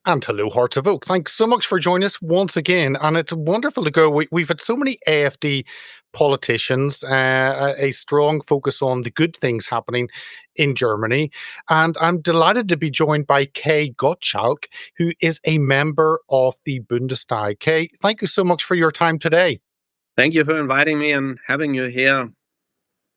And hello, Hearts of Oak. Thanks so much for joining us once again. And it's wonderful to go. We've had so many AfD politicians, a strong focus on the good things happening in Germany. And I'm delighted to be joined by Kay Gottschalk, who is a member of the Bundestag. Kay, thank you so much for your time today. Thank you for inviting me and having you here.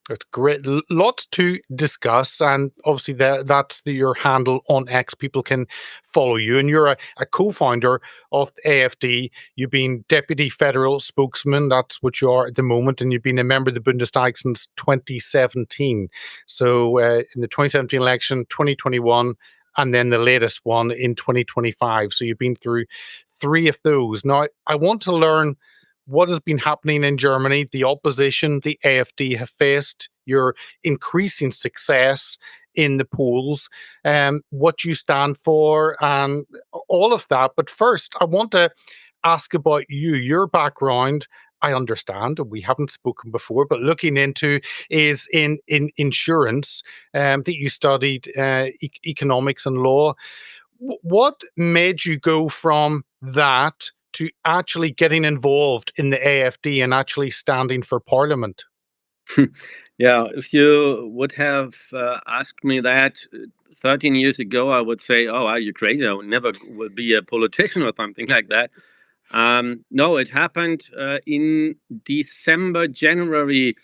It's great. Lots to discuss, and obviously your handle on X. People can follow you, and you're a co-founder of the AfD. You've been deputy federal spokesman. That's what you are at the moment, and you've been a member of the Bundestag since 2017. So in the 2017 election, 2021, and then the latest one in 2025. So you've been through three of those. Now, I want to learn what has been happening in Germany, the opposition the AfD have faced, your increasing success in the polls, what you stand for, and all of that. But first, I want to ask about you, your background. I understand, and we haven't spoken before, but looking into is in insurance, that you studied economics and law. What made you go from that to actually getting involved in the AfD and actually standing for parliament? Yeah, if you would have asked me that 13 years ago, I would say, "Oh, are you crazy? I would never will be a politician or something like that." No, it happened in December, January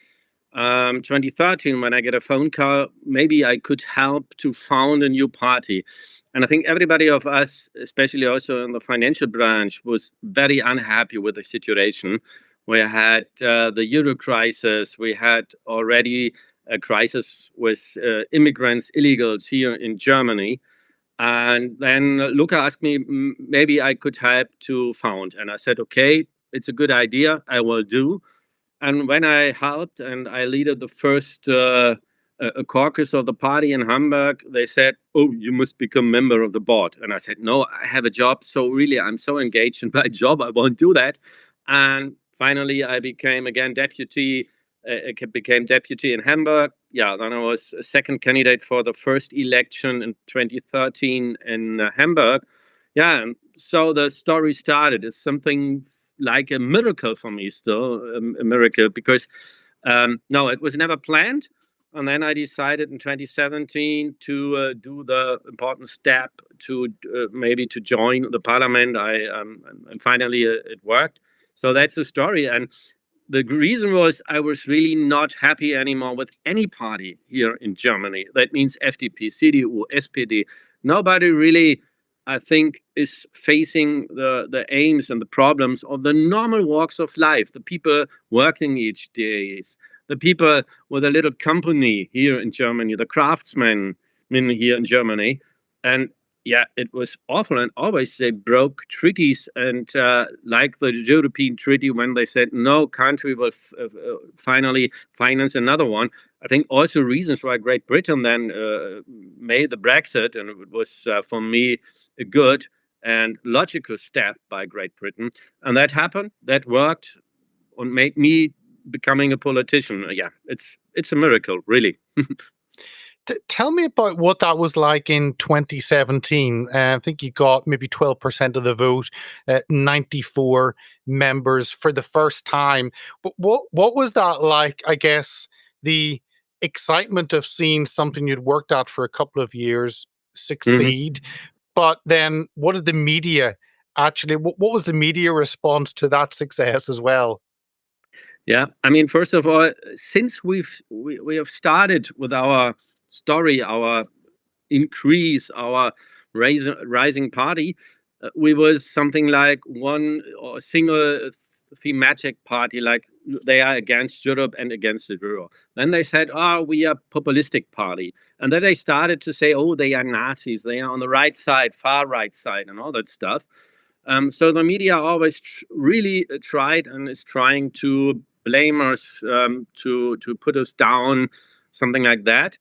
2013 when I get a phone call. Maybe I could help to found a new party. And I think everybody of us, especially also in the financial branch, was very unhappy with the situation. We had the Euro crisis. We had already a crisis with immigrants, illegals here in Germany. And then Luca asked me, maybe I could help to found. And I said, okay, it's a good idea. I will do. And when I helped and I leaded the first a caucus of the party in Hamburg, they said, "Oh, you must become member of the board." And I said, "No, I have a job. So really, I'm so engaged in my job, I won't do that." And finally, I became again deputy. Became deputy in Hamburg. Yeah, then I was a second candidate for the first election in 2013 in Hamburg. Yeah, and so the story started. It's something like a miracle for me, still a miracle, because no, it was never planned. And then I decided in 2017 to do the important step to maybe to join the parliament. And finally it worked. So that's the story. And the reason was I was really not happy anymore with any party here in Germany. That means FDP, CDU, SPD. Nobody really, I think, is facing the aims and the problems of the normal walks of life, the people working each day, the people with a little company here in Germany, the craftsmen here in Germany. And yeah, it was awful. And always they broke treaties. And like the European Treaty, when they said no country will finally finance another one. I think also reasons why Great Britain then made the Brexit. And it was for me a good and logical step by Great Britain. And that happened, that worked, and made me becoming a politician. Yeah, it's a miracle, really. Tell me about what that was like in 2017. I think you got maybe 12% of the vote, 94 members for the first time. But what was that like? I guess the excitement of seeing something you'd worked at for a couple of years Mhm. succeed, but then what did the media actually? What was the media response to that success as well? Yeah, I mean, first of all, since we have started with our story, our increase, our rising party, we was something like one or single thematic party, like they are against Europe and against the euro. Then they said, "Oh, we are populistic party," and then they started to say, "Oh, they are Nazis. They are on the right side, far right side, and all that stuff." So the media always really tried and is trying to blame us, to put us down, something like that.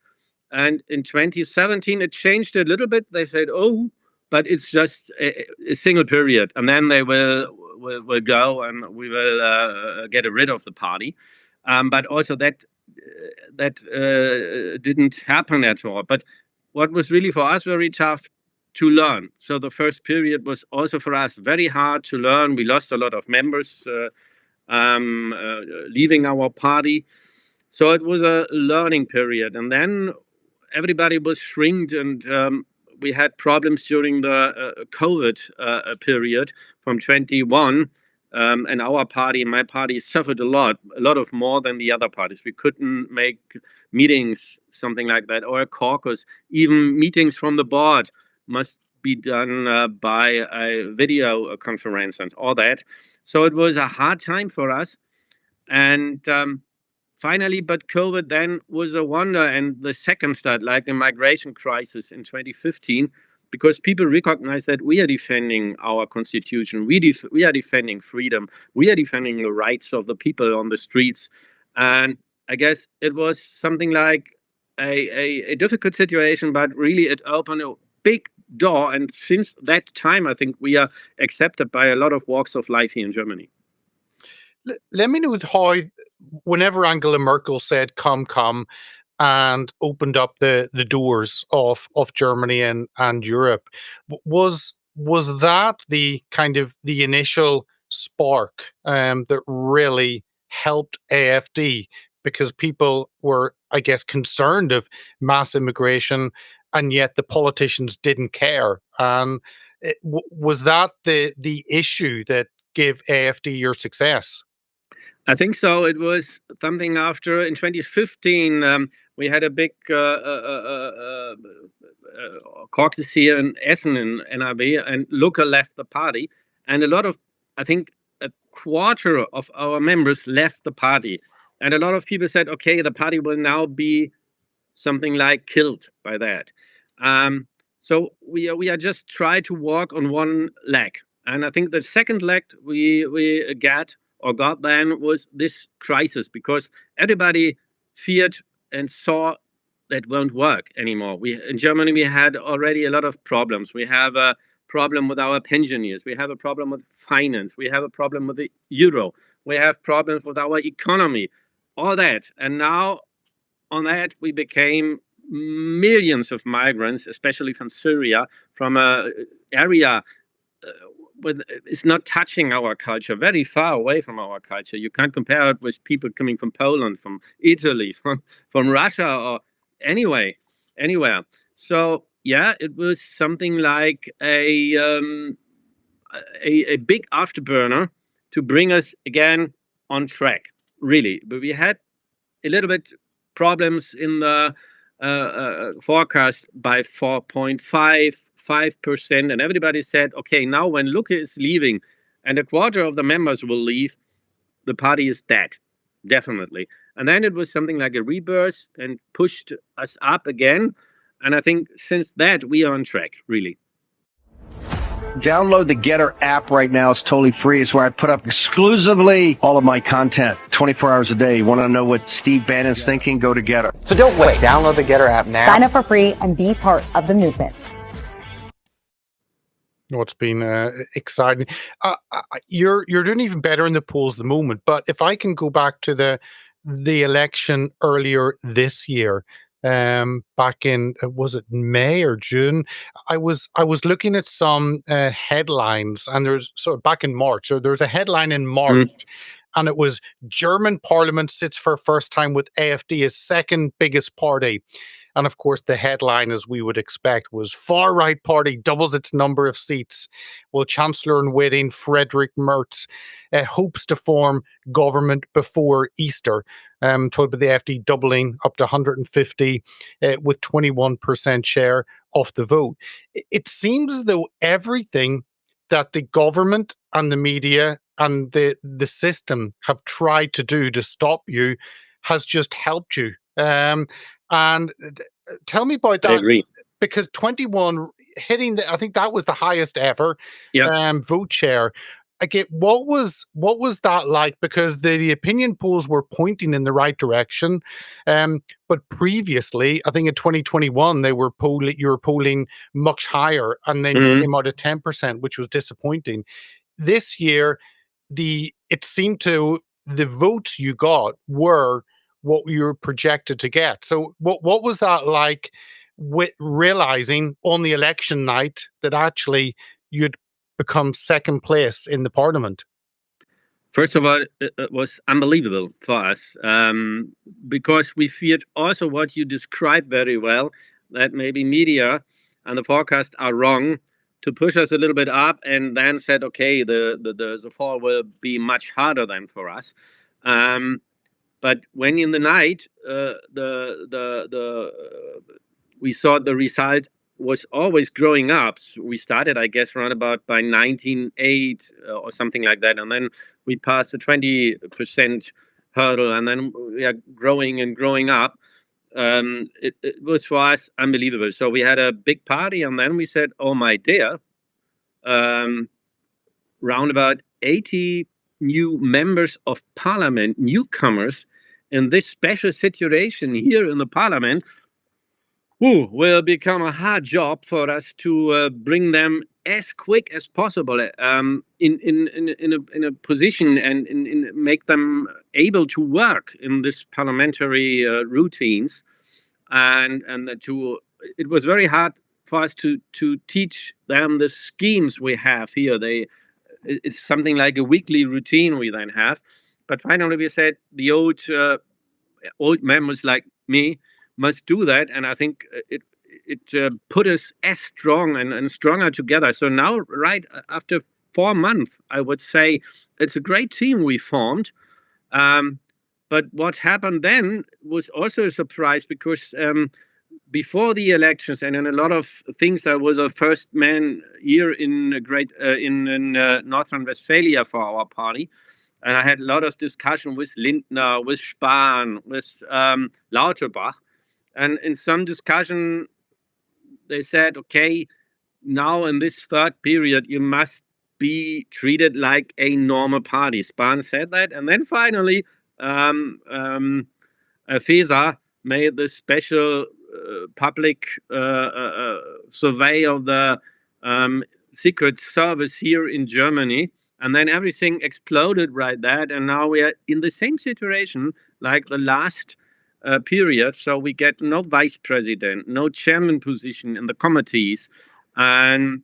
And in 2017, it changed a little bit. They said, "Oh, but it's just a single period, and then they will go, and we will get rid of the party." But also that didn't happen at all. But what was really for us very tough, to learn. So the first period was also for us very hard to learn. We lost a lot of members leaving our party. So it was a learning period. And then everybody was shrinked, and we had problems during the COVID period from 21. And our party, my party, suffered a lot of more than the other parties. We couldn't make meetings, something like that, or a caucus. Even meetings from the board must be done by a video conference and all that. So it was a hard time for us. And finally, but COVID then was a wonder, and the second start, like the migration crisis in 2015, because people recognize that we are defending our constitution, we are defending freedom, we are defending the rights of the people on the streets. And I guess it was something like a difficult situation, but really it opened a big door. And since that time, I think we are accepted by a lot of walks of life here in Germany. Let me know how, whenever Angela Merkel said come," and opened up the doors of Germany and Europe, was that the kind of the initial spark that really helped AfD, because people were, I guess, concerned of mass immigration, and yet the politicians didn't care. And was that the issue that gave AfD your success? I think so. It was something after in 2015, we had a big caucus here in Essen in NRW, and Lucke left the party. And a lot of, I think, a quarter of our members left the party. And a lot of people said, okay, the party will now be something like killed by that. So we are just try to walk on one leg. And I think the second leg we got then was this crisis, because everybody feared and saw that won't work anymore. In Germany, we had already a lot of problems. We have a problem with our pensioners. We have a problem with finance. We have a problem with the euro. We have problems with our economy, all that. And now on that, we became millions of migrants, especially from Syria, from an area it's not touching our culture, very far away from our culture. You can't compare it with people coming from Poland, from Italy, from Russia, or anywhere. So yeah, it was something like a big afterburner to bring us again on track, really. But we had a little bit problems in the forecast by 4.5%, and everybody said, okay, now when Lucke is leaving and a quarter of the members will leave, the party is dead, definitely. And then it was something like a rebirth and pushed us up again. And I think since that, we are on track, really. Download the Getter app right now. It's totally free. It's where I put up exclusively all of my content 24 hours a day. You want to know what Steve Bannon's thinking? Go to Getter. So don't wait. Download the Getter app now. Sign up for free and be part of the movement. It's been exciting. You're doing even better in the polls at the moment. But if I can go back to the election earlier this year, back in, was it May or June? I was looking at some headlines, and there's back in March. So there's a headline in March, and it was German Parliament sits for first time with AfD as second biggest party. And of course, the headline, as we would expect, was far right party doubles its number of seats. Well, Chancellor in waiting Friedrich Merz hopes to form government before Easter. Told by the AfD doubling up to 150 with 21% share of the vote. It seems as though everything that the government and the media and the system have tried to do to stop you has just helped you. And tell me about that. I agree. Because 21 hitting, I think that was the highest ever vote share. Again, what was that like? Because the opinion polls were pointing in the right direction, but previously, I think in 2021 you were polling much higher, and then you came out at 10%, which was disappointing. This year, it seemed to the votes you got were what you were projected to get. So what was that like with realizing on the election night that actually you'd become second place in the parliament? First of all, it was unbelievable for us, because we feared also what you described very well, that maybe media and the forecast are wrong to push us a little bit up, and then said, okay, the fall will be much harder than for us. But when in the night, we saw the result was always growing up. So we started, I guess, around about by 19.8 or something like that, and then we passed the 20% hurdle, and then we are growing and growing up. It was for us unbelievable. So we had a big party, and then we said, "Oh my dear!" Round about 80 new members of parliament, newcomers, in this special situation here in the parliament, will become a hard job for us to bring them as quick as possible in a position and make them able to work in this parliamentary routines, and it was very hard for us to teach them the schemes we have here. It's something like a weekly routine we then have, but finally we said the old members like me must do that, and I think it put us as strong and stronger together. So now, right after 4 months, I would say it's a great team we formed. But what happened then was also a surprise, because before the elections and in a lot of things, I was the first man here in Northern Westphalia for our party. And I had a lot of discussion with Lindner, with Spahn, with Lauterbach. And in some discussion, they said, okay, now in this third period, you must be treated like a normal party. Spahn said that. And then finally, FESA made this special public survey of the Secret Service here in Germany. And then everything exploded right there. And now we are in the same situation like the last period. So we get no vice president, no chairman position in the committees. And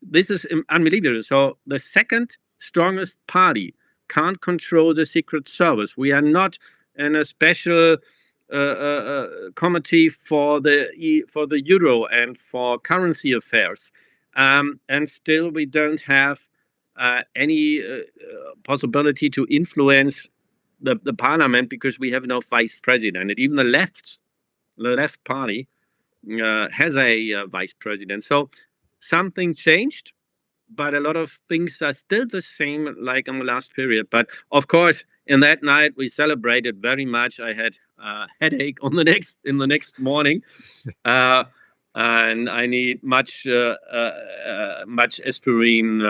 this is unbelievable. So the second strongest party can't control the Secret Service. We are not in a special committee for the euro and for currency affairs. And still we don't have any possibility to influence the parliament, because we have no vice president. And even the left party has a vice president. So something changed, but a lot of things are still the same like in the last period. But of course, in that night we celebrated very much. I had a headache in the next morning, and I need much aspirin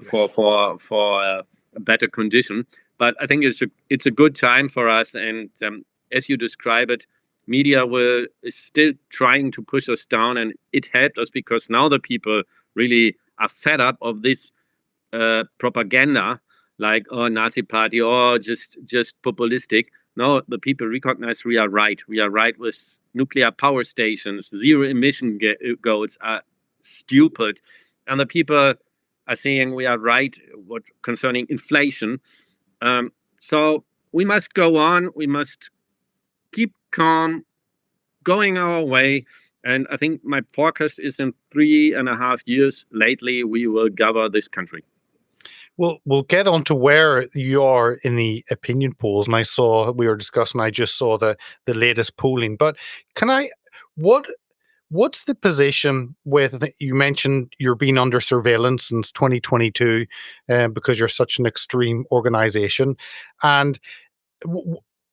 for a better condition. But I think it's a good time for us, and as you describe it, media is still trying to push us down, and it helped us because now the people really are fed up of this propaganda, like Nazi party or just populistic. No, the people recognize we are right. We are right with nuclear power stations. Zero emission goals are stupid, and the people are saying we are right concerning inflation. So we must go on. We must keep calm, going our way. And I think my forecast is in 3.5 years lately, we will govern this country. Well, we'll get on to where you are in the opinion polls. And I just saw the latest polling. But what's the position with, you mentioned you're being under surveillance since 2022 because you're such an extreme organization. And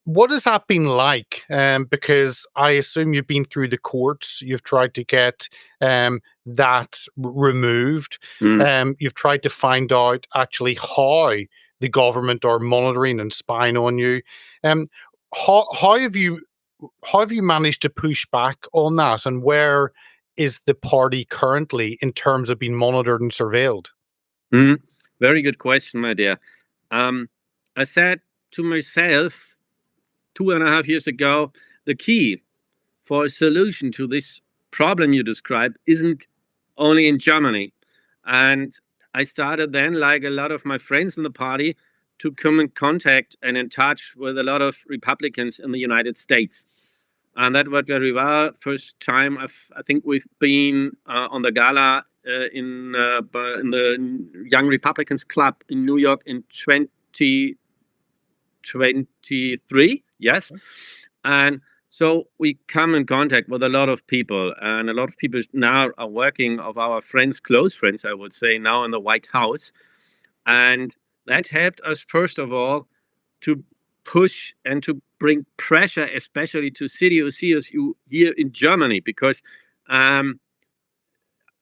what has that been like? Because I assume you've been through the courts, you've tried to get that removed. You've tried to find out actually how the government are monitoring and spying on you. How have you managed to push back on that? And where is the party currently in terms of being monitored and surveilled? Very good question, my dear. I said to myself 2.5 years ago, the key for a solution to this problem you described isn't only in Germany. And I started then, like a lot of my friends in the party, to come in contact and in touch with a lot of Republicans in the United States. And that worked very well. First time I think we've been on the gala in the Young Republicans Club in New York in 2023. Yes. And so we come in contact with a lot of people, and a lot of people now are working, of our friends, close friends, I would say, now in the White House. And that helped us, first of all, to push and to bring pressure, especially to CDU here in Germany, because I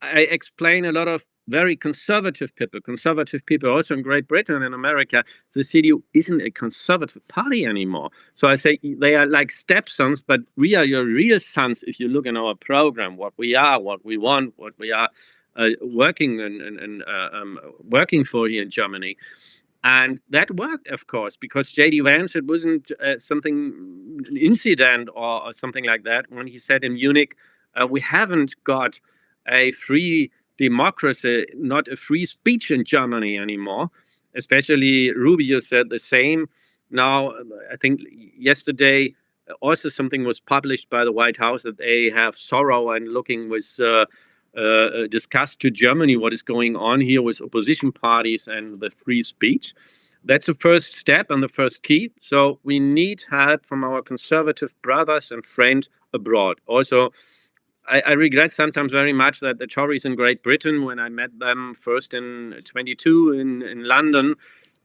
explain a lot of very conservative people also in Great Britain and America. The CDU isn't a conservative party anymore. So I say they are like stepsons, but we are your real sons if you look in our program, what we are, what we want, what we are working and working for here in Germany. And that worked, of course, because J.D. Vance, it wasn't an incident or something like that when he said in Munich, we haven't got a free democracy, not a free speech in Germany anymore. Especially Rubio said the same. Now, I think yesterday also something was published by the White House that they have sorrow and looking with discussed to Germany what is going on here with opposition parties and the free speech. That's the first step and the first key. So we need help from our conservative brothers and friends abroad. Also, I regret sometimes very much that the Tories in Great Britain, when I met them first in 22 in London,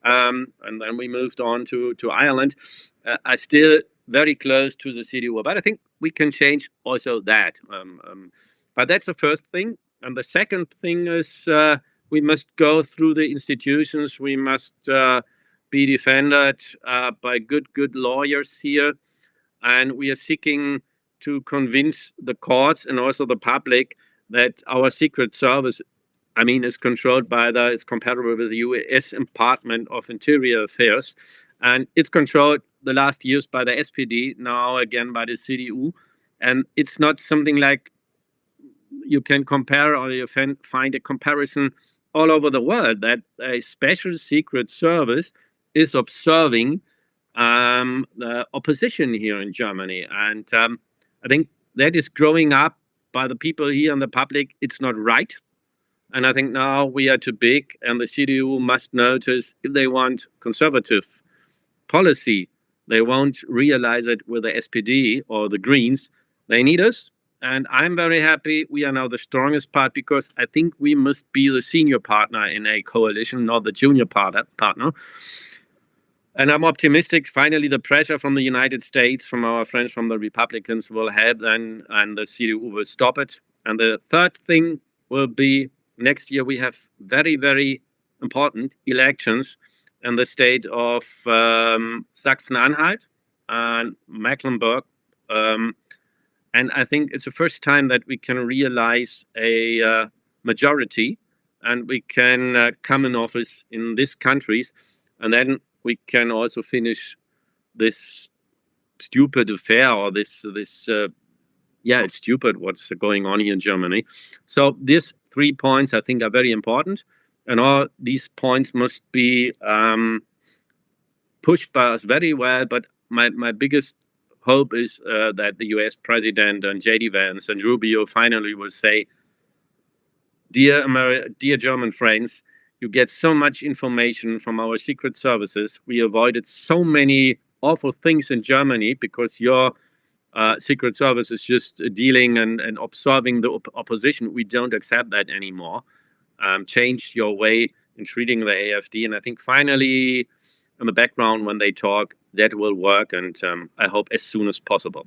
and then we moved on to Ireland, are still very close to the CDU. But I think we can change also that. But that's the first thing. And the second thing is we must go through the institutions. We must be defended by good lawyers here. And we are seeking to convince the courts and also the public that our Secret Service, is controlled by it's comparable with the US Department of Interior Affairs. And it's controlled the last years by the SPD, now again by the CDU. And it's not something like you can compare or you find a comparison all over the world that a special secret service is observing the opposition here in Germany. And I think that is growing up by the people here and the public. It's not right. And I think now we are too big, and the CDU must notice if they want conservative policy, they won't realize it with the SPD or the Greens. They need us. And I'm very happy we are now the strongest part, because I think we must be the senior partner in a coalition, not the junior partner. And I'm optimistic, finally, the pressure from the United States, from our friends from the Republicans will help, and the CDU will stop it. And the third thing will be next year we have very, very important elections in the state of Sachsen-Anhalt and Mecklenburg. And I think it's the first time that we can realize a majority, and we can come in office in these countries. And then we can also finish this stupid affair, or this it's stupid what's going on here in Germany. So these 3 points I think are very important, and all these points must be pushed by us very well. But my biggest hope is that the US president and J.D. Vance and Rubio finally will say, dear German friends, you get so much information from our secret services. We avoided so many awful things in Germany because your secret service is just dealing and observing the opposition. We don't accept that anymore. Change your way in treating the AfD. And I think finally, in the background, when they talk, that will work. And I hope as soon as possible.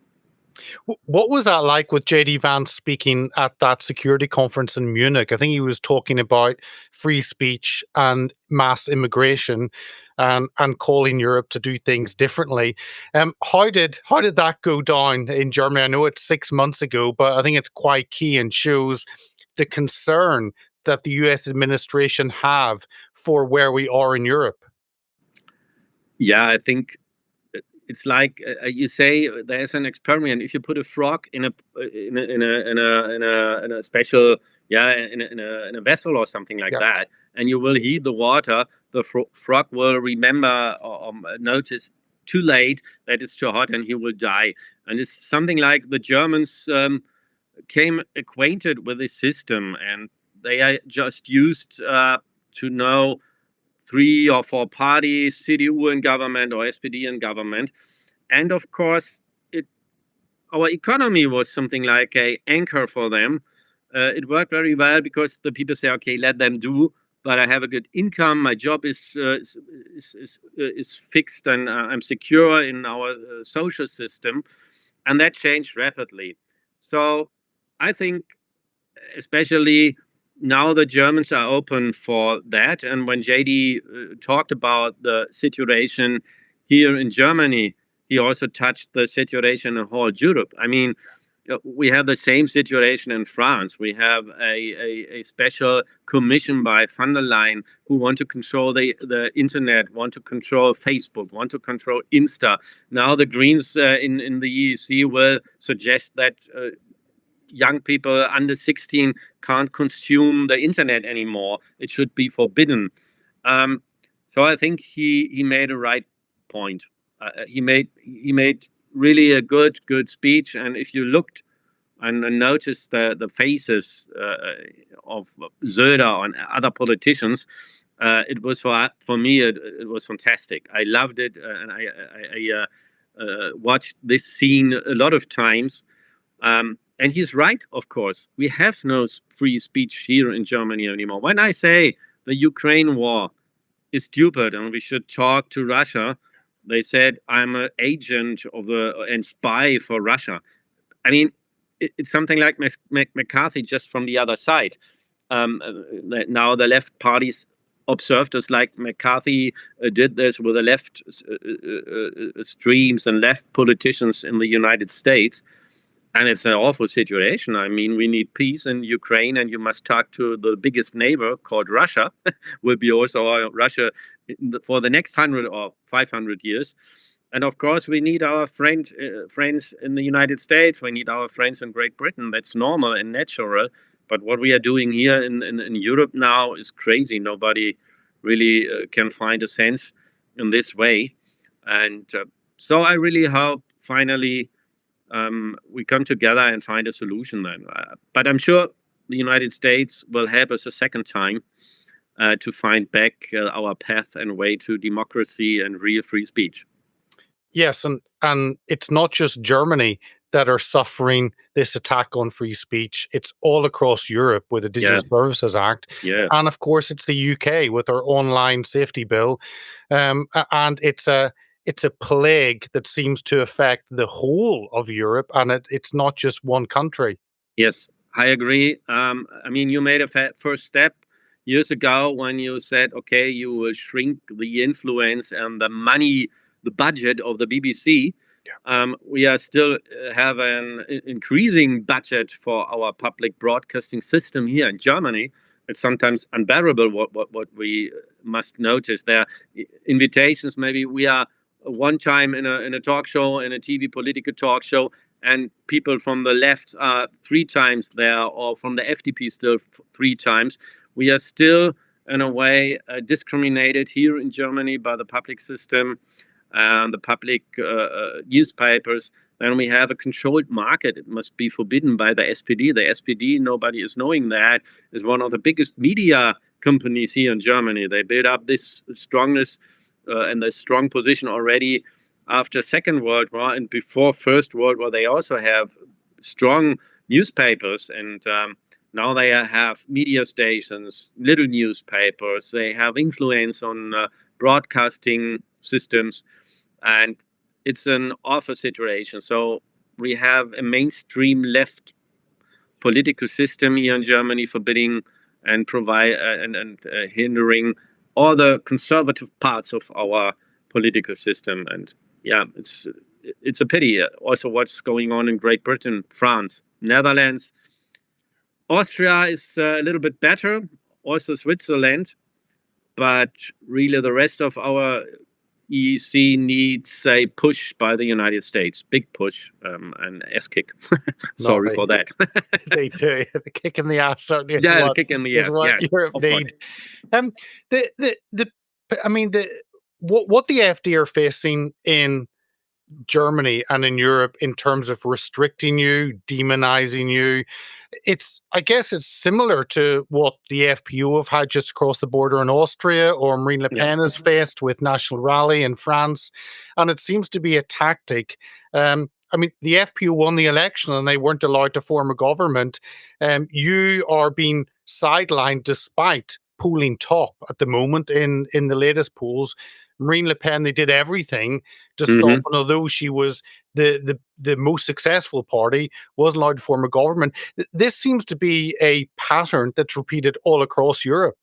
What was that like with J.D. Vance speaking at that security conference in Munich? I think he was talking about free speech and mass immigration and calling Europe to do things differently. How did that go down in Germany? I know it's 6 months ago, but I think it's quite key and shows the concern that the US administration have for where we are in Europe. Yeah, I think it's like you say there's an experiment. If you put a frog in a special in a vessel or something like that, and you will heat the water, the frog will remember or notice too late that it's too hot, and he will die. And it's something like the Germans came acquainted with this system, and they are just used to know 3 or 4 parties, CDU in government or SPD in government. And of course, our economy was something like an anchor for them. It worked very well because the people say, okay, let them do, but I have a good income. My job is fixed, and I'm secure in our social system. And that changed rapidly. So I think especially now the Germans are open for that. And when JD talked about the situation here in Germany, he also touched the situation in whole Europe. I mean, we have the same situation in France. We have a special commission by von der Leyen who want to control the internet, want to control Facebook, want to control Insta. Now the Greens in the EEC will suggest that young people under 16 can't consume the internet anymore. It should be forbidden. So I think he made a right point. He made really a good speech. And if you looked and noticed the faces of Söder and other politicians, it was for me it was fantastic. I loved it, and I watched this scene a lot of times. And he's right, of course. We have no free speech here in Germany anymore. When I say the Ukraine war is stupid and we should talk to Russia, they said I'm an agent of and spy for Russia. I mean, it's something like McCarthy, just from the other side. Now the left parties observed us like McCarthy did this with the left streams and left politicians in the United States. And it's an awful situation. I mean, we need peace in Ukraine, and you must talk to the biggest neighbor called Russia, will be also Russia for the next 100 or 500 years. And of course, we need our friends in the United States. We need our friends in Great Britain. That's normal and natural. But what we are doing here in Europe now is crazy. Nobody really can find a sense in this way. And so I really hope finally we come together and find a solution then. But I'm sure the United States will help us a second time to find back our path and way to democracy and real free speech. Yes, and it's not just Germany that are suffering this attack on free speech. It's all across Europe with the Digital Services Act. Yeah. And of course, it's the UK with our online safety bill. And it's a plague that seems to affect the whole of Europe, and it's not just one country. Yes, I agree. I mean, you made a first step years ago when you said, okay, you will shrink the influence and the money, the budget of the BBC. We are still have an increasing budget for our public broadcasting system here in Germany. It's sometimes unbearable what we must notice. There are invitations, maybe we are one time in a talk show, in a TV political talk show, and people from the left are 3 times there, or from the FDP still 3 times. We are still, in a way, discriminated here in Germany by the public system and the public newspapers. Then we have a controlled market. It must be forbidden by the SPD. The SPD, nobody is knowing that, is one of the biggest media companies here in Germany. They build up this strongness and the strong position already after Second World War, and before First World War they also have strong newspapers, and now they have media stations, little newspapers. They have influence on broadcasting systems, and it's an awful situation. So we have a mainstream left political system here in Germany forbidding and hindering all the conservative parts of our political system. And yeah, it's a pity. Also what's going on in Great Britain, France, Netherlands. Austria is a little bit better, also Switzerland, but really the rest of our EC needs a push by the United States, big push, an ass kick. Sorry for that. They do. The kick in the ass certainly is Yeah, what, kick in the is ass. what Yeah, Europe of course. need. I mean, what the AfD are facing in Germany and in Europe in terms of restricting you, demonizing you, I guess it's similar to what the FPÖ have had just across the border in Austria, or Marine Le Pen has faced with National Rally in France, and it seems to be a tactic. I mean, the FPÖ won the election and they weren't allowed to form a government. You are being sidelined despite polling top at the moment in the latest polls. Marine Le Pen, they did everything to stop, and although she was the most successful party, wasn't allowed to form a government. This seems to be a pattern that's repeated all across Europe.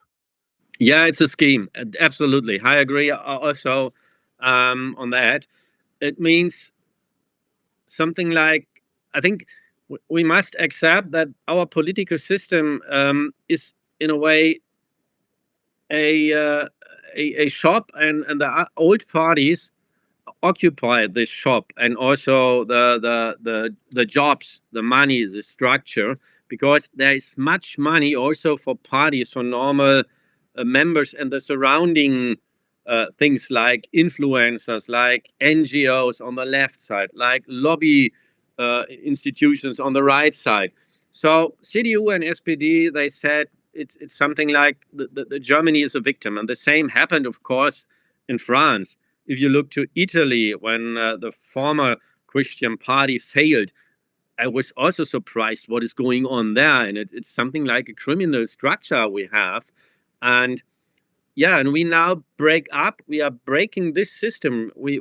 Yeah, it's a scheme. Absolutely. I agree also on that. It means something like, I think we must accept that our political system is in a way a shop, and the old parties occupy this shop, and also the jobs, the money, the structure, because there is much money also for parties, for normal members, and the surrounding things like influencers, like NGOs on the left side, like lobby institutions on the right side. So CDU and SPD, they said it's something like the Germany is a victim, and the same happened, of course, in France. If you look to Italy, when the former Christian party failed, I was also surprised what is going on there, and it's something like a criminal structure we have, and yeah, and we now break up. We are breaking this system. We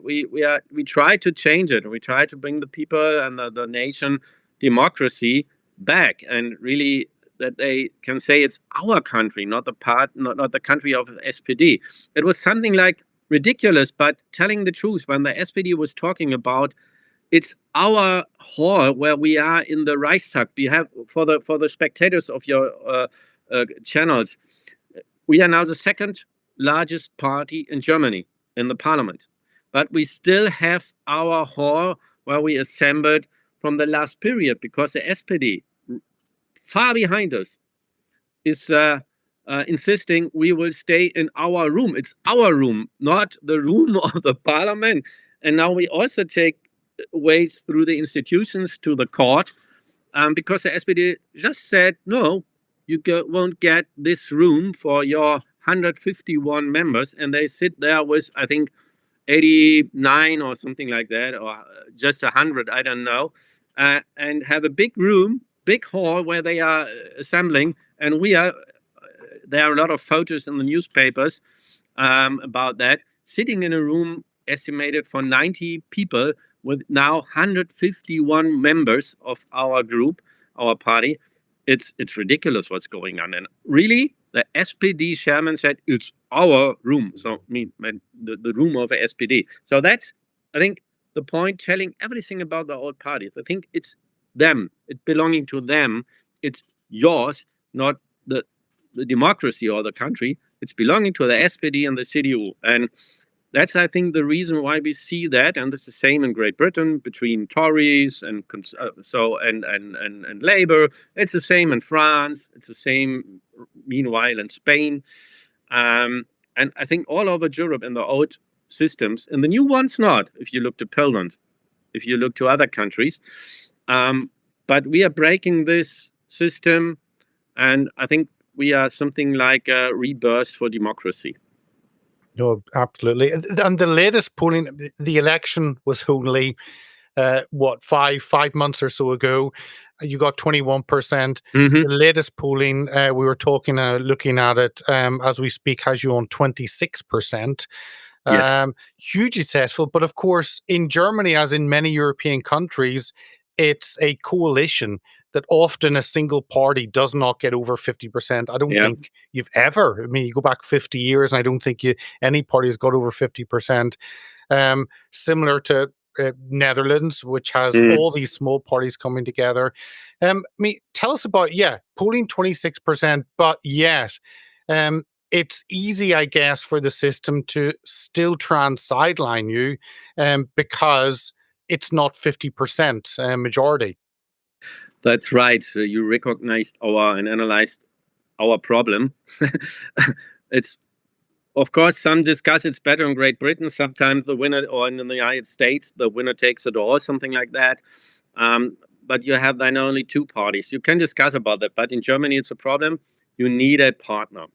try to change it. We try to bring the people and the nation democracy back, and really that they can say it's our country, not the country of SPD. It was something like ridiculous, but telling the truth, when the SPD was talking about it's our hall where we are in the Reichstag. We have for the spectators of your channels. We are now the second largest party in Germany in the parliament, but we still have our hall where we assembled from the last period, because the SPD, far behind us, is insisting we will stay in our room. It's our room, not the room of the parliament. And now we also take ways through the institutions to the court, because the SPD just said, no, you won't get this room for your 151 members. And they sit there with, I think, 89 or something like that, or just 100, I don't know, and have a big room, big hall where they are assembling. And there are a lot of photos in the newspapers about that, sitting in a room estimated for 90 people, with now 151 members of our group, our party. It's ridiculous what's going on. And really, the SPD chairman said it's our room. So I mean the room of the SPD. So that's, I think, the point, telling everything about the old parties. I think it's them, it belonging to them. It's yours, not the democracy or the country. It's belonging to the SPD and the CDU. And that's, I think, the reason why we see that, and it's the same in Great Britain between Tories and Labour. It's the same in France. It's the same, meanwhile, in Spain, and I think all over Europe in the old systems, and the new ones not. If you look to Poland, if you look to other countries, but we are breaking this system, and I think we are something like a rebirth for democracy. No, absolutely. And the latest polling, the election was only, five months or so ago. You got 21%. The latest polling, we were looking at it as we speak, has you on 26%. Yes. Hugely successful. But of course, in Germany, as in many European countries, it's a coalition that often a single party does not get over 50%. I don't think you've ever, I mean, you go back 50 years, and I don't think any party has got over 50%. Similar to Netherlands, which has all these small parties coming together. I mean, tell us about, polling 26%, but yet it's easy, I guess, for the system to still try and sideline you because it's not 50% majority. That's right. You recognized and analyzed our problem. It's, of course, some discuss it's better in Great Britain. Sometimes the winner, or in the United States, the winner takes it all, something like that. But you have then only two parties. You can discuss about that. But in Germany, it's a problem. You need a partner.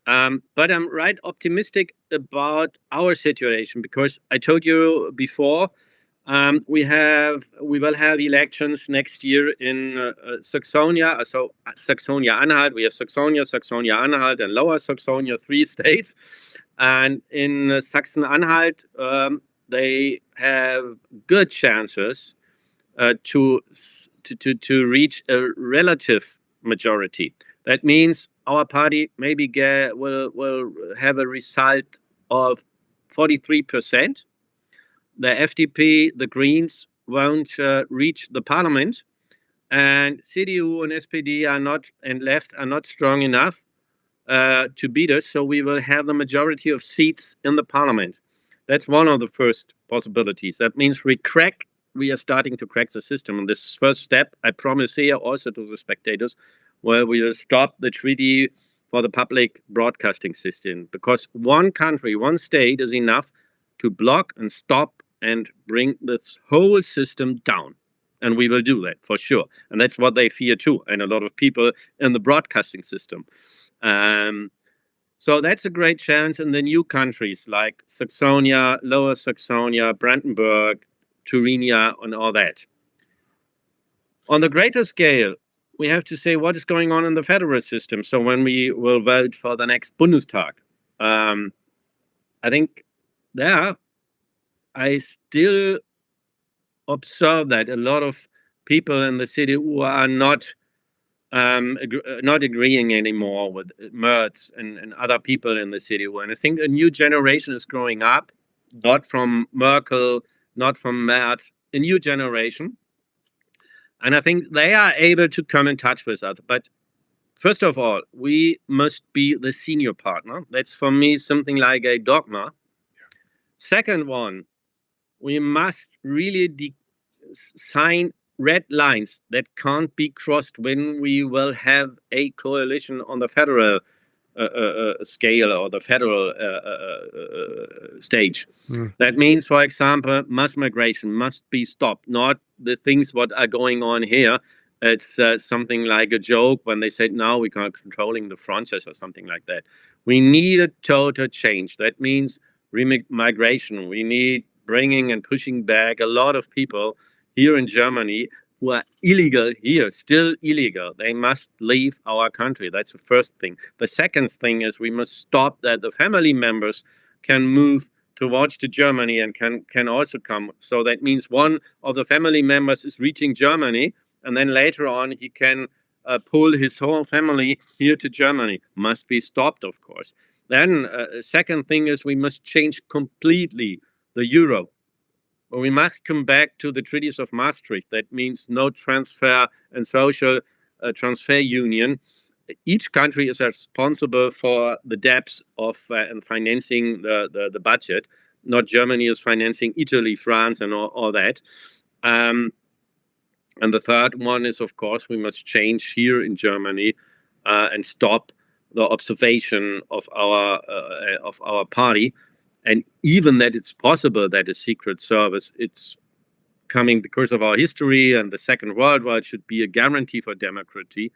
But I'm right optimistic about our situation, because I told you before, we will have elections next year in Saxonia. So Saxonia-Anhalt, we have Saxonia-Anhalt, and Lower Saxonia, 3 states. And in Saxon-Anhalt, they have good chances to reach a relative majority. That means our party maybe will have a result of 43%. The FDP, the Greens, won't reach the parliament, and CDU and SPD are not, and left are not strong enough to beat us. So we will have the majority of seats in the parliament. That's one of the first possibilities. That means we are starting to crack the system. And this first step, I promise here also to the spectators, where we will stop the treaty for the public broadcasting system, because one country, one state is enough to block and stop and bring this whole system down. And we will do that for sure. And that's what they fear too, and a lot of people in the broadcasting system. So that's a great chance in the new countries like Saxonia, Lower Saxonia, Brandenburg, Thuringia, and all that. On the greater scale, we have to say what is going on in the federal system. So when we will vote for the next Bundestag, I think there, I still observe that a lot of people in the city who are not agreeing anymore with Merz and other people in the city. And I think a new generation is growing up, not from Merkel, not from Merz, a new generation. And I think they are able to come in touch with us. But first of all, we must be the senior partner. That's for me something like a dogma. Second one, we must really sign red lines that can't be crossed when we will have a coalition on the federal scale or the federal stage. That means, for example, mass migration must be stopped, not the things what are going on here. It's something like a joke when they said, now we are controlling the frontiers or something like that. We need a total change. That means migration. We need bringing and pushing back a lot of people here in Germany who are illegal here, still illegal. They must leave our country. That's the first thing. The second thing is we must stop that the family members can move towards to Germany and can also come. So that means one of the family members is reaching Germany, and then later on he can pull his whole family here to Germany. Must be stopped, of course. Then second thing is we must change completely the euro. We must come back to the treaties of Maastricht. That means no transfer and social transfer union. Each country is responsible for the debts of and financing the budget. Not Germany is financing Italy, France, and all that. And the third one is, of course, we must change here in Germany and stop the observation of our party. And even that it's possible that a secret service, it's coming because of our history and the Second World War, it should be a guarantee for democracy.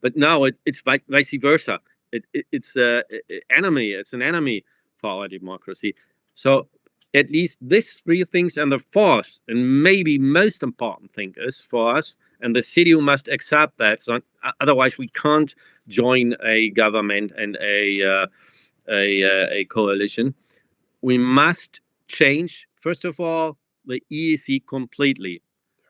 But now it's vice versa. It's an enemy. It's an enemy for our democracy. So at least these three things, and the fourth and maybe most important thing is for us, and the city must accept that. So otherwise, we can't join a government and a coalition. We must change, first of all, the EEC completely,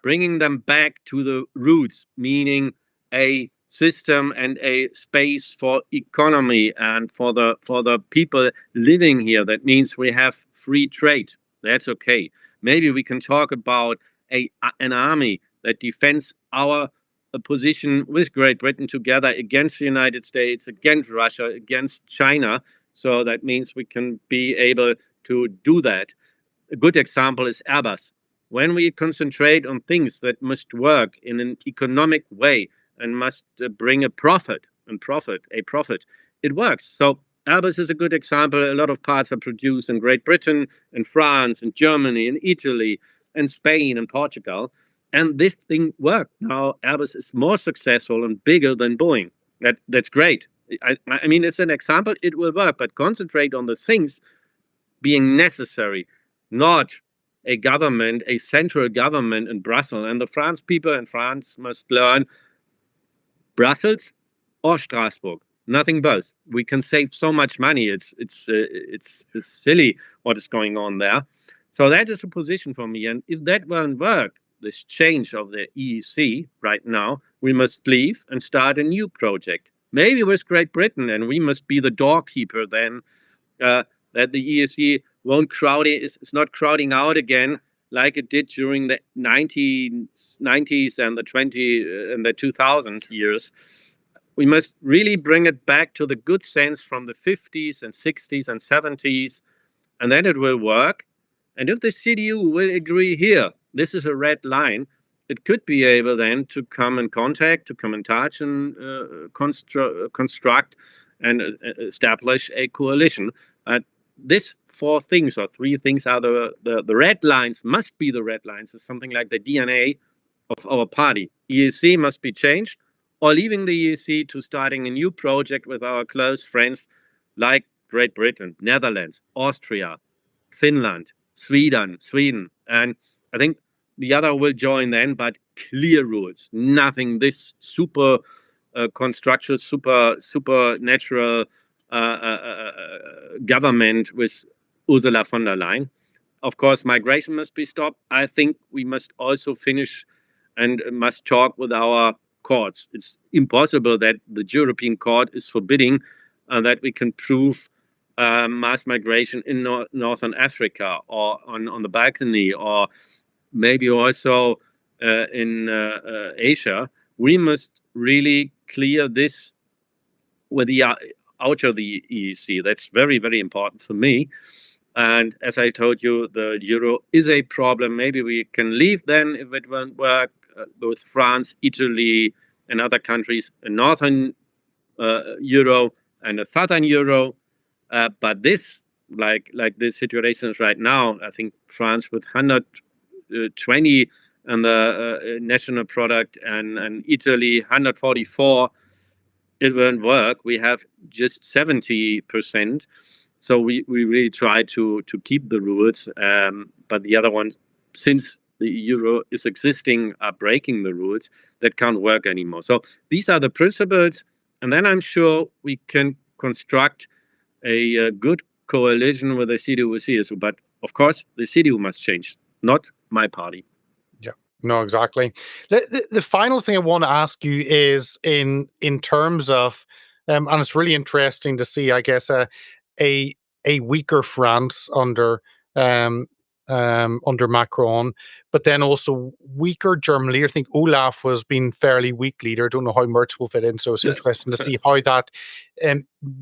bringing them back to the roots, meaning a system and a space for economy and for the people living here. That means we have free trade. That's okay. Maybe we can talk about an army that defends our a position with Great Britain together against the United States, against Russia, against China. So that means we can be able to do that. A good example is Airbus. When we concentrate on things that must work in an economic way and must bring a profit, it works. So Airbus is a good example. A lot of parts are produced in Great Britain, in France, in Germany, in Italy, in Spain, and Portugal. And this thing worked. Now Airbus is more successful and bigger than Boeing. That's great. I mean, it's an example. It will work, but concentrate on the things being necessary, not a government, a central government in Brussels. And the French people in France must learn Brussels or Strasbourg. Nothing both. We can save so much money. It's silly what is going on there. So that is a position for me. And if that won't work, this change of the EEC right now, we must leave and start a new project. Maybe with Great Britain, and we must be the doorkeeper then, that the EEC won't it's not crowding out again like it did during the 1990s and the 2000s years. We must really bring it back to the good sense from the 50s and 60s and 70s, and then it will work. And if the CDU will agree here, this is a red line, it could be able then to come in contact, to come in touch and construct and establish a coalition. These four things or three things are the red lines, must be the red lines. It's something like the DNA of our party. EEC must be changed, or leaving the EEC to starting a new project with our close friends like Great Britain, Netherlands, Austria, Finland, Sweden. And I think the other will join then, but clear rules, nothing this super constructual, supernatural government with Ursula von der Leyen. Of course, migration must be stopped. I think we must also finish and must talk with our courts. It's impossible that the European Court is forbidding that we can prove mass migration in Northern Africa or on the Balkans or maybe also in Asia. We must really clear this with the out of the EEC. That's very, very important for me. And as I told you, the euro is a problem. Maybe we can leave then if it won't work with France, Italy, and other countries, a northern euro and a southern euro. But this, like this situation is right now, I think France with 120 and the national product and Italy 144, it won't work. We have just 70%. So we really try to keep the rules. But the other ones, since the euro is existing, are breaking the rules. That can't work anymore. So these are the principles. And then I'm sure we can construct a good coalition with the CDU-CSU. But of course, the CDU must change, not my party. Yeah, no, exactly. The final thing I want to ask you is in terms of, and it's really interesting to see, I guess, a weaker France under Macron, but then also weaker Germany. I think Olaf was being fairly weak leader. I don't know how Merz will fit in, so it's interesting to see how that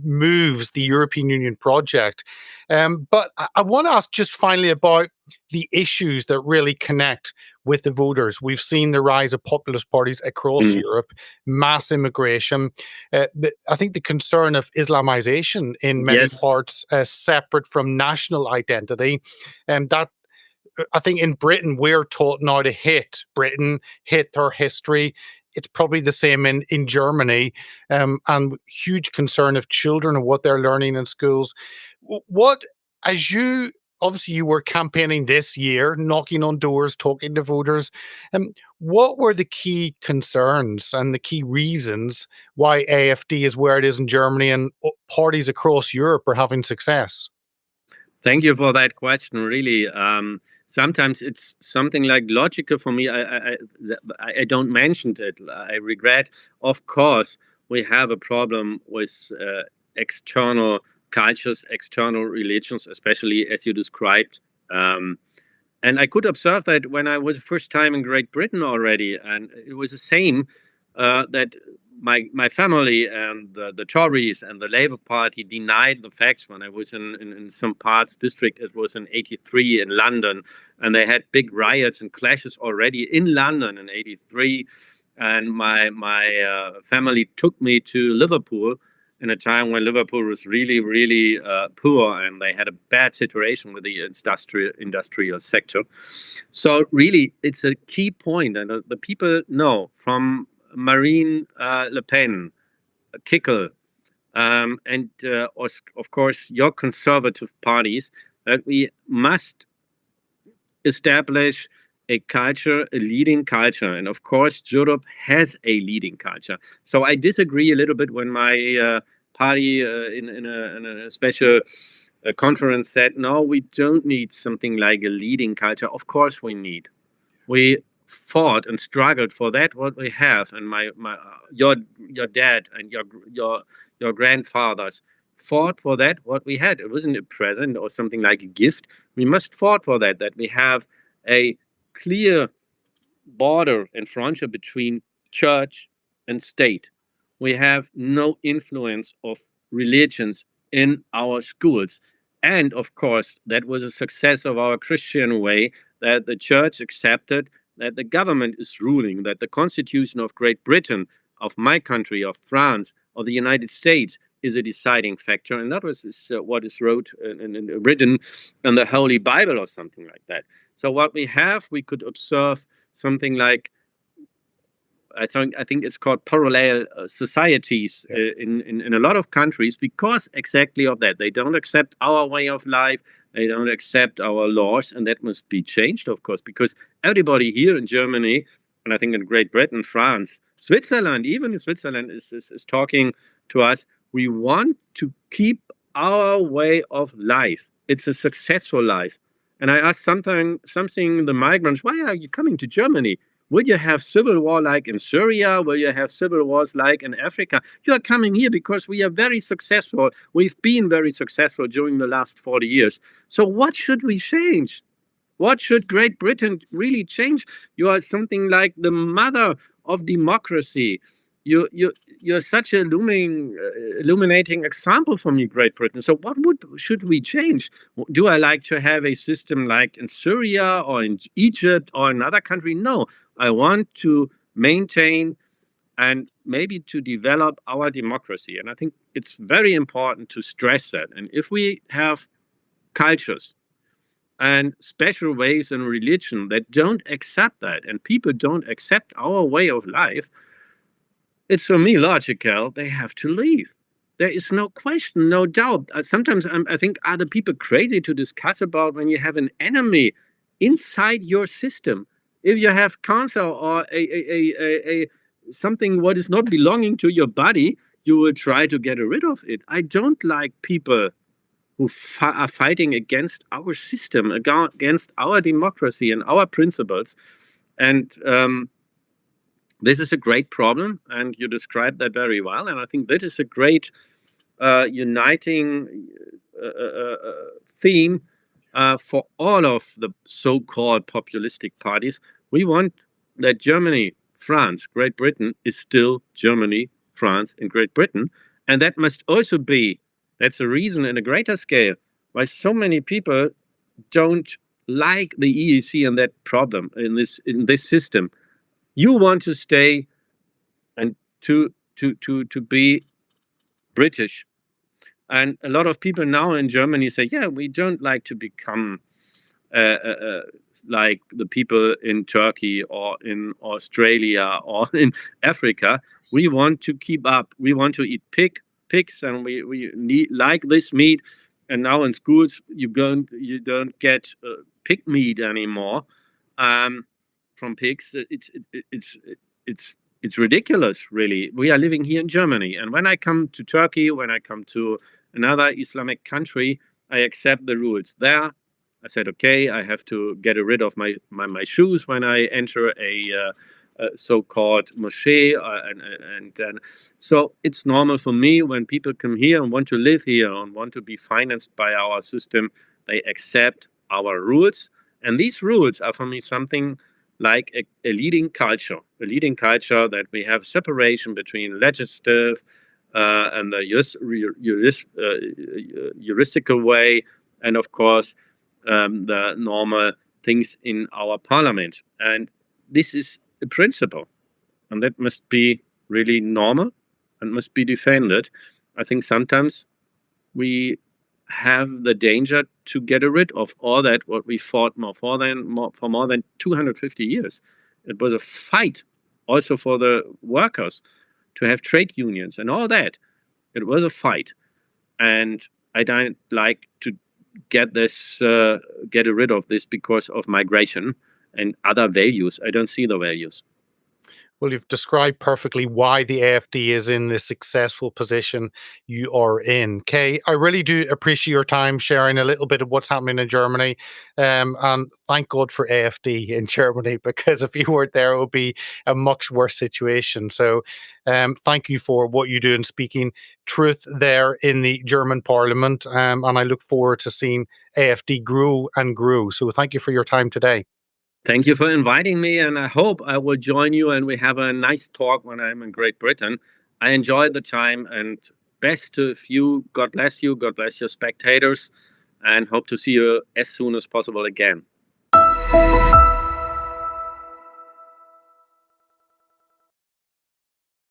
moves the European Union project. But I want to ask just finally about the issues that really connect with the voters. We've seen the rise of populist parties across Europe, mass immigration. I think the concern of Islamization in many parts, separate from national identity, and that I think in Britain we're taught now to hate Britain, hate their history. It's probably the same in Germany, and huge concern of children and what they're learning in schools. What, as you obviously you were campaigning this year, knocking on doors, talking to voters, what were the key concerns and the key reasons why AfD is where it is in Germany and parties across Europe are having success? Thank you for that question. Really, sometimes it's something like logical for me. I don't mention it. I regret. Of course, we have a problem with external cultures, external religions, especially as you described. And I could observe that when I was first time in Great Britain already, and it was the same. that my family and the Tories and the Labour Party denied the facts when I was in some parts district. It was in '83 in London, and they had big riots and clashes already in London in '83. And my family took me to Liverpool in a time when Liverpool was really poor, and they had a bad situation with the industrial sector. So really, it's a key point, and the people know from Marine Le Pen, Kickel, and of course your conservative parties, that we must establish a culture, a leading culture. And of course, Europe has a leading culture. So I disagree a little bit when my party in a special conference said, no, we don't need something like a leading culture. Of course we need. We fought and struggled for that what we have, and your dad and your grandfathers fought for that what we had. It wasn't a present or something like a gift. We must fought for that we have a clear border and frontier between church and state. We have no influence of religions in our schools. And of course, that was a success of our Christian way, that the church accepted that the government is ruling, that the Constitution of Great Britain, of my country, of France, of the United States is a deciding factor. And that was what is written in the Holy Bible or something like that. So what we have, we could observe something like, I think it's called parallel societies in a lot of countries, because exactly of that. They don't accept our way of life. They don't accept our laws, and that must be changed, of course, because everybody here in Germany, and I think in Great Britain, France, Switzerland, even Switzerland is talking to us. We want to keep our way of life. It's a successful life. And I asked something the migrants, why are you coming to Germany? Will you have civil war like in Syria? Will you have civil wars like in Africa? You are coming here because we are very successful. We've been very successful during the last 40 years. So what should we change? What should Great Britain really change? You are something like the mother of democracy. You're such a illuminating example for me, Great Britain. So what should we change? Do I like to have a system like in Syria or in Egypt or another country? No, I want to maintain and maybe to develop our democracy. And I think it's very important to stress that. And if we have cultures and special ways in religion that don't accept that, and people don't accept our way of life, it's for me logical, they have to leave. There is no question, no doubt. Sometimes I think, are the people crazy to discuss about when you have an enemy inside your system? If you have cancer or a something what is not belonging to your body, you will try to get rid of it. I don't like people who are fighting against our system, against our democracy and our principles. And this is a great problem, and you described that very well. And I think that is a great uniting theme for all of the so-called populistic parties. We want that Germany, France, Great Britain is still Germany, France, and Great Britain. And that must also be, that's a reason in a greater scale why so many people don't like the EEC and that problem in this system. You want to stay and to be British. And a lot of people now in Germany say, yeah, we don't like to become like the people in Turkey or in Australia or in Africa. We want to keep up. We want to eat pigs, and we like this meat. And now in schools, you don't get pig meat anymore. From pigs, it's ridiculous, really. We are living here in Germany, and when I come to Turkey, when I come to another Islamic country, I accept the rules there. I said, okay, I have to get rid of my shoes when I enter a so-called moschee, and so it's normal for me when people come here and want to live here and want to be financed by our system. They accept our rules, and these rules are for me something like a leading culture that we have separation between legislative and the juristical way, and of course the normal things in our parliament. And this is a principle, and that must be really normal and must be defended. I think sometimes we have the danger to get rid of all that what we fought for more than 250 years. It was a fight also for the workers to have trade unions and all that. It was a fight, and I don't like to get rid of this because of migration and other values. I don't see the values. Well, you've described perfectly why the AfD is in the successful position you are in. Kay, I really do appreciate your time sharing a little bit of what's happening in Germany. And thank God for AfD in Germany, because if you weren't there, it would be a much worse situation. So thank you for what you do in speaking truth there in the German parliament. And I look forward to seeing AfD grow and grow. So thank you for your time today. Thank you for inviting me, and I hope I will join you and we have a nice talk when I'm in Great Britain. I enjoyed the time, and best to you. God bless you. God bless your spectators, and hope to see you as soon as possible again.